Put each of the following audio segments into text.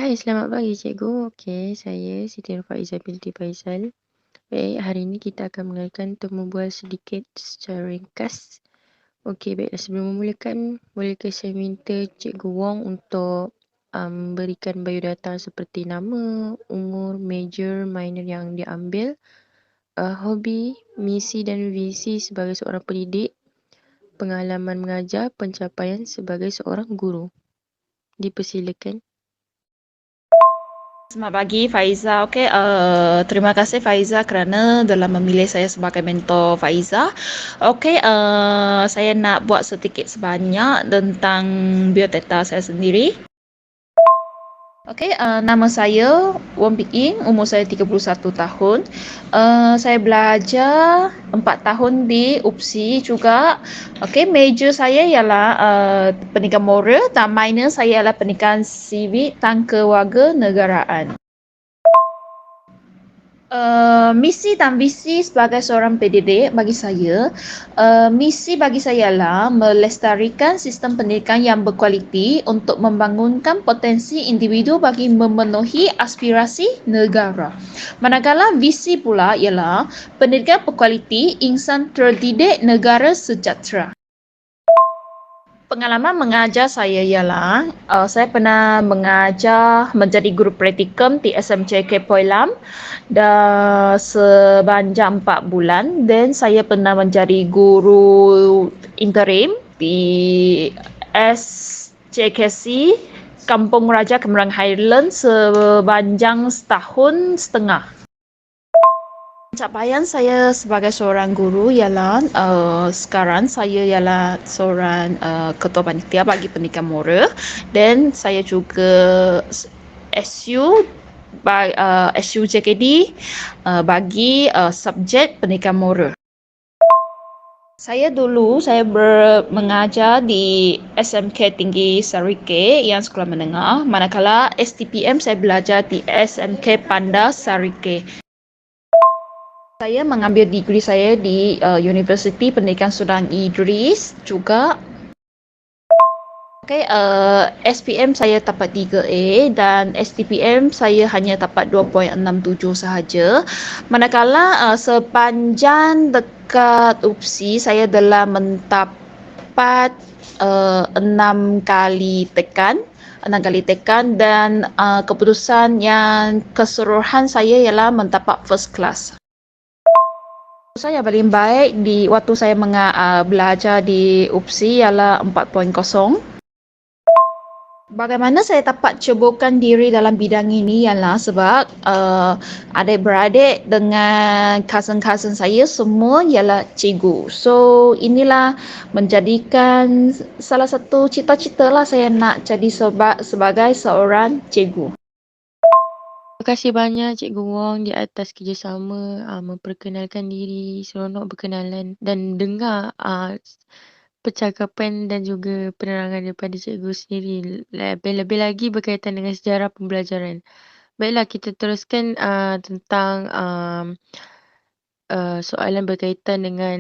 Hai, selamat pagi cikgu. Okey, saya Siti Nurfaiza binti Faizal. Baik, hari ini kita akan mulakan untuk membual sedikit secara ringkas. Okey, baiklah, sebelum memulakan, bolehkah saya minta Cikgu Wong untuk berikan biodata seperti nama, umur, major, minor yang diambil, hobi, misi dan visi sebagai seorang pendidik, pengalaman mengajar, pencapaian sebagai seorang guru. Dipersilakan. Selamat pagi Faiza. Okey, terima kasih Faiza kerana telah memilih saya sebagai mentor Faiza. Okey, saya nak buat sedikit sebanyak tentang biodata saya sendiri. Okey, nama saya Wong Pik Ying, umur saya 31 tahun. Saya belajar 4 tahun di UPSI juga. Okey, major saya ialah pendidikan moral dan minor saya ialah pendidikan sivik dan kewarganegaraan. Misi dan visi sebagai seorang pendidik bagi saya, misi bagi saya ialah melestarikan sistem pendidikan yang berkualiti untuk membangunkan potensi individu bagi memenuhi aspirasi negara. Manakala visi pula ialah pendidikan berkualiti, insan terdidik, negara sejahtera. Pengalaman mengajar saya ialah saya pernah mengajar menjadi guru praktikum di SMCK Poilam sepanjang 4 bulan, dan saya pernah menjadi guru interim di SJKC Kampung Raja Kemerang Highlands sepanjang setahun setengah. Pencapaian saya sebagai seorang guru ialah sekarang saya ialah seorang ketua panitia bagi pendidikan moral, dan saya juga SU SUJKD bagi subjek pendidikan moral. Saya mengajar di SMK Tinggi Sarike yang sekolah menengah, manakala STPM saya belajar di SMK Panda Sarike. Saya mengambil degree saya di Universiti Pendidikan Sultan Idris juga. Okey, SPM saya dapat 3A dan STPM saya hanya dapat 2.67 sahaja. Manakala sepanjang dekat UPSI saya telah mendapat 6 kali tekan dan keputusan yang keseluruhan saya ialah mendapat first class. Saya paling baik di waktu saya belajar di UPSI ialah 4.0. Bagaimana saya dapat ceburkan diri dalam bidang ini ialah sebab adik-beradik dengan cousin-cousin saya semua ialah cikgu. So, inilah menjadikan salah satu cita-cita lah saya nak jadi sebagai seorang cikgu. Terima kasih banyak Cikgu Wong di atas kerjasama memperkenalkan diri, seronok berkenalan dan dengar percakapan dan juga penerangan daripada cikgu sendiri. Lebih-lebih lagi berkaitan dengan sejarah pembelajaran. Baiklah, kita teruskan tentang soalan berkaitan dengan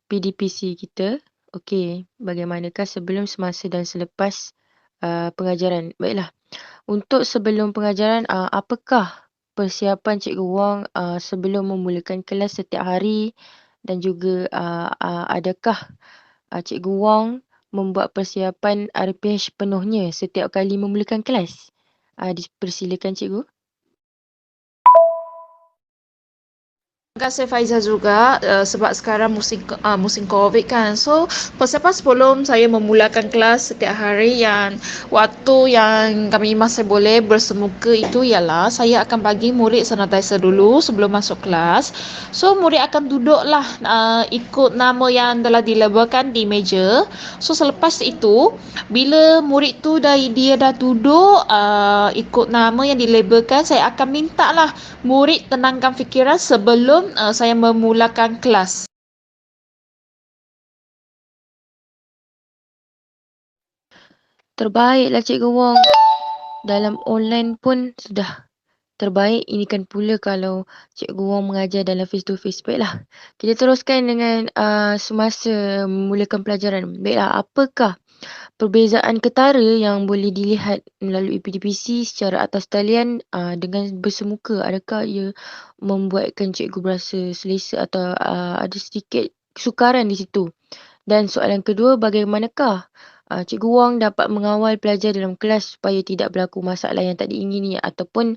PDPC kita. Okey, bagaimanakah sebelum, semasa dan selepas pengajaran? Baiklah. Untuk sebelum pengajaran, apakah persiapan Cikgu Wong sebelum memulakan kelas setiap hari, dan juga adakah Cikgu Wong membuat persiapan RPH penuhnya setiap kali memulakan kelas? Dipersilakan Cikgu. Terima kasih Faiza juga sebab sekarang musim COVID kan. So, persiapan sebelum saya memulakan kelas setiap hari yang waktu yang kami masih boleh bersemuka itu ialah saya akan bagi murid sanitizer dulu sebelum masuk kelas. So, murid akan duduklah ikut nama yang telah dilabelkan di meja. So, selepas itu, bila murid tu dia dah duduk ikut nama yang dilabelkan, saya akan minta lah murid tenangkan fikiran sebelum saya memulakan kelas. Terbaiklah Cikgu Wong. Dalam online pun sudah terbaik. Ini kan pula kalau Cikgu Wong mengajar dalam face to face. Baiklah, kita teruskan dengan semasa memulakan pelajaran. Baiklah, apakah Perbezaan ketara yang boleh dilihat melalui PDPC secara atas talian dengan bersemuka, adakah ia membuatkan cikgu berasa selesa atau ada sedikit kesukaran di situ? Dan soalan kedua, bagaimanakah Cikgu Wong dapat mengawal pelajar dalam kelas supaya tidak berlaku masalah yang tak diingini ataupun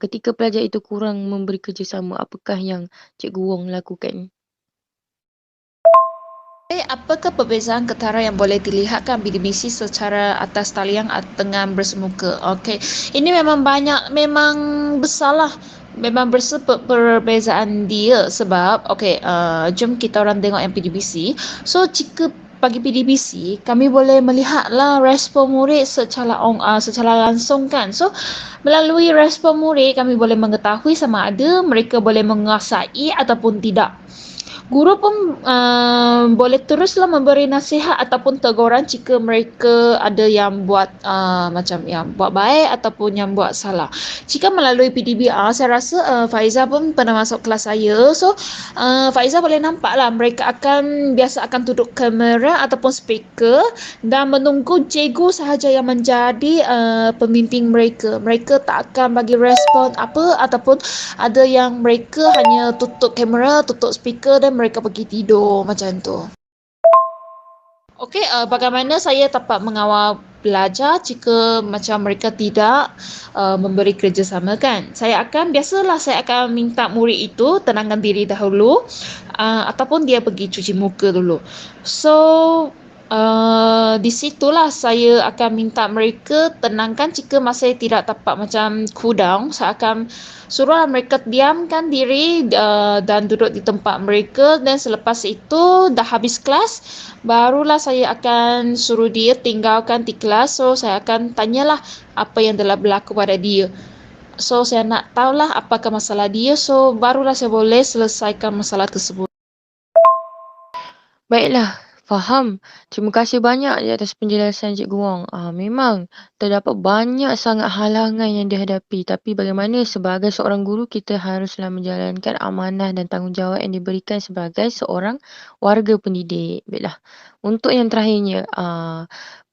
ketika pelajar itu kurang memberi kerjasama, apakah yang Cikgu Wong lakukan? Apakah perbezaan ketara yang boleh dilihatkan BDBC secara atas talian dengan bersemuka? Okey, ini memang banyak, memang besarlah. Memang besar perbezaan dia sebab jom kita orang tengok yang PDBC. So jika bagi PDBC, kami boleh melihatlah respon murid secara langsung kan. So melalui respon murid kami boleh mengetahui sama ada mereka boleh menguasai ataupun tidak. Guru pun boleh teruslah memberi nasihat ataupun teguran jika mereka ada yang buat macam yang buat baik ataupun yang buat salah. Jika melalui PDBR, saya rasa Faiza pun pernah masuk kelas saya. So, Faiza boleh nampaklah mereka biasa akan duduk kamera ataupun speaker dan menunggu cikgu sahaja yang menjadi pembimbing mereka. Mereka tak akan bagi respon apa ataupun ada yang mereka hanya tutup kamera, tutup speaker dan mereka pergi tidur macam tu. Okey, bagaimana saya dapat mengawal belajar jika macam mereka tidak memberi kerjasama kan? Saya akan minta murid itu tenangkan diri dahulu ataupun dia pergi cuci muka dulu. So, di situlah saya akan minta mereka tenangkan jika masih tidak dapat macam cool down. Saya akan suruh mereka diamkan diri dan duduk di tempat mereka dan selepas itu dah habis kelas barulah saya akan suruh dia tinggalkan di kelas. So saya akan tanyalah apa yang telah berlaku pada dia. So saya nak tahulah apakah masalah dia. So barulah saya boleh selesaikan masalah tersebut. Baiklah, faham. Terima kasih banyak di atas penjelasan Cikgu Wong. Memang terdapat banyak sangat halangan yang dihadapi. Tapi bagaimana sebagai seorang guru, kita haruslah menjalankan amanah dan tanggungjawab yang diberikan sebagai seorang warga pendidik. Baiklah, untuk yang terakhirnya,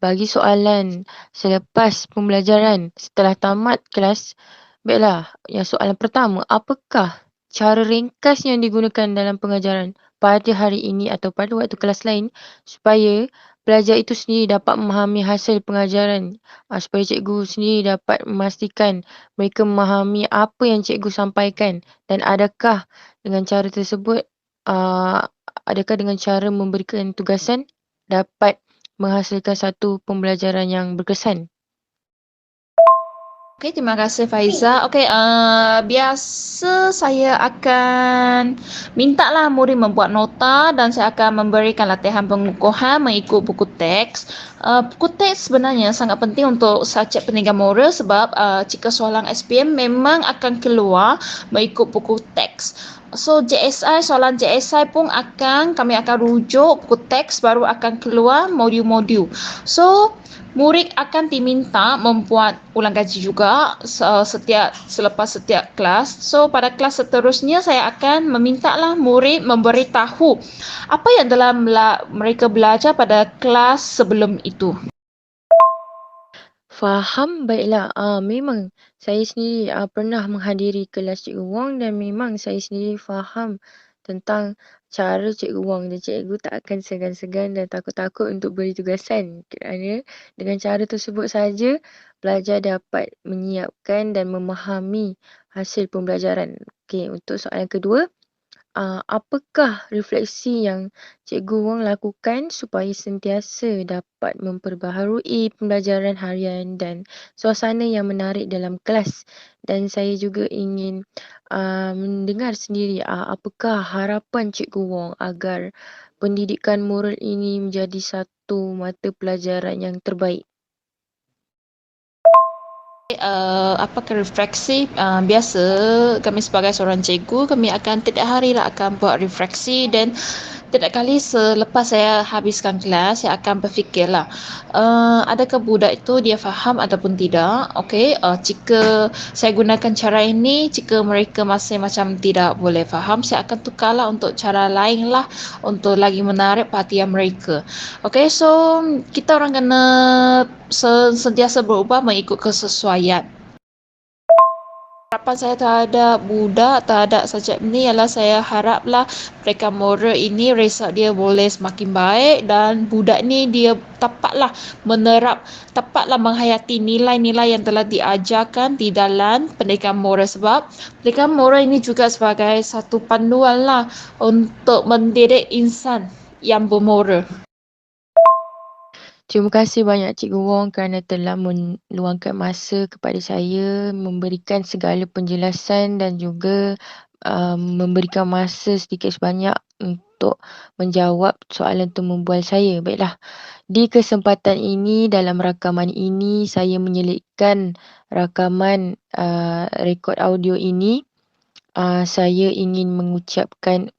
bagi soalan selepas pembelajaran setelah tamat kelas, baiklah, yang soalan pertama, apakah cara ringkas yang digunakan dalam pengajaran pada hari ini atau pada waktu kelas lain supaya pelajar itu sendiri dapat memahami hasil pengajaran, supaya cikgu sendiri dapat memastikan mereka memahami apa yang cikgu sampaikan dan adakah dengan cara tersebut adakah dengan cara memberikan tugasan dapat menghasilkan satu pembelajaran yang berkesan. Okey, terima kasih Faiza. Okey, biasa saya akan mintalah murid membuat nota dan saya akan memberikan latihan pengukuhan mengikut buku teks. Buku teks sebenarnya sangat penting untuk subjek pendidikan moral sebab jika soalan SPM memang akan keluar mengikut buku teks. So soalan JSI pun kami akan rujuk buku teks baru akan keluar modul-modul. So murid akan diminta membuat ulang kaji juga selepas setiap kelas. So pada kelas seterusnya saya akan memintalah murid memberitahu apa yang telah mereka belajar pada kelas sebelum itu. Faham, baiklah. Memang saya sendiri pernah menghadiri kelas Cikgu Wong dan memang saya sendiri faham tentang cara Cikgu Wong dan cikgu tak akan segan-segan dan takut-takut untuk beri tugasan kerana dengan cara tersebut saja pelajar dapat menyiapkan dan memahami hasil pembelajaran. Okey, untuk soalan kedua, apakah refleksi yang Cikgu Wong lakukan supaya sentiasa dapat memperbaharui pembelajaran harian dan suasana yang menarik dalam kelas? Dan saya juga ingin mendengar sendiri apakah harapan Cikgu Wong agar pendidikan moral ini menjadi satu mata pelajaran yang terbaik? Apakah refleksi biasa kami sebagai seorang cikgu kami akan tiap hari akan buat refleksi dan Tiap kali selepas saya habiskan kelas, saya akan berfikirlah, adakah budak itu dia faham ataupun tidak. Okey, jika saya gunakan cara ini, jika mereka masih macam tidak boleh faham, saya akan tukarlah untuk cara lain lah untuk lagi menarik perhatian mereka. Okey, so kita orang kena sentiasa berubah mengikut kesesuaian. Harapan saya terhadap budak, terhadap subjek ni ialah saya haraplah mereka moral ini, result dia boleh semakin baik dan budak ni dia dapatlah menerap, dapatlah menghayati nilai-nilai yang telah diajarkan di dalam pendidikan moral, sebab pendidikan moral ini juga sebagai satu panduan lah untuk mendidik insan yang bermoral. Terima kasih banyak Cikgu Wong kerana telah meluangkan masa kepada saya, memberikan segala penjelasan dan juga memberikan masa sedikit sebanyak untuk menjawab soalan temu bual saya. Baiklah, di kesempatan ini, dalam rakaman ini, saya menyelitkan rakaman rekod audio ini. Saya ingin mengucapkan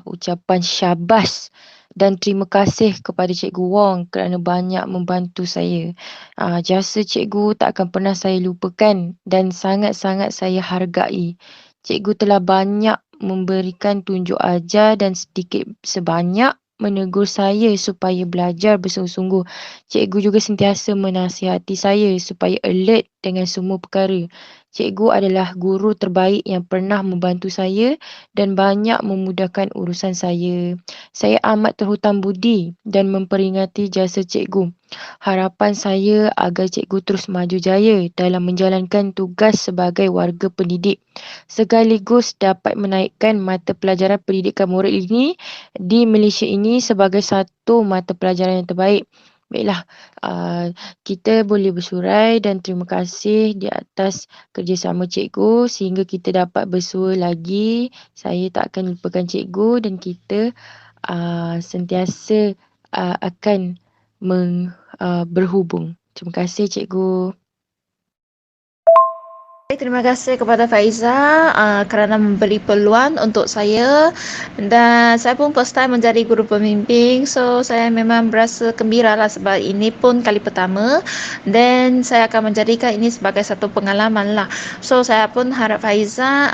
ucapan syabas dan terima kasih kepada Cikgu Wong kerana banyak membantu saya. Jasa Cikgu tak akan pernah saya lupakan dan sangat-sangat saya hargai. Cikgu telah banyak memberikan tunjuk ajar dan sedikit sebanyak menegur saya supaya belajar bersungguh-sungguh. Cikgu juga sentiasa menasihati saya supaya alert dengan semua perkara. Cikgu adalah guru terbaik yang pernah membantu saya dan banyak memudahkan urusan saya. Saya amat terhutang budi dan memperingati jasa cikgu. Harapan saya agar cikgu terus maju jaya dalam menjalankan tugas sebagai warga pendidik, sekaligus dapat menaikkan mata pelajaran pendidikan moral ini di Malaysia ini sebagai satu mata pelajaran yang terbaik. Baiklah, kita boleh bersurai dan terima kasih di atas kerjasama cikgu sehingga kita dapat bersua lagi. Saya tak akan lupakan cikgu dan kita sentiasa akan berhubung. Terima kasih cikgu. Terima kasih kepada Faiza kerana memberi peluang untuk saya, dan saya pun first time menjadi guru pembimbing, so saya memang berasa gembira lah sebab ini pun kali pertama dan saya akan menjadikan ini sebagai satu pengalaman lah. So saya pun harap Faiza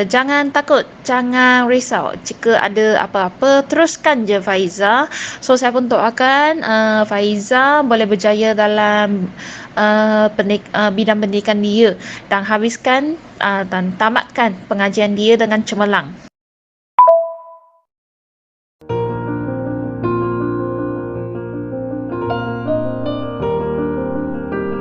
jangan takut, jangan risau, jika ada apa-apa teruskan je Faiza. So saya pun doakan Faiza boleh berjaya dalam bidang pendidikan dia dan habiskan dan tamatkan pengajian dia dengan cemerlang.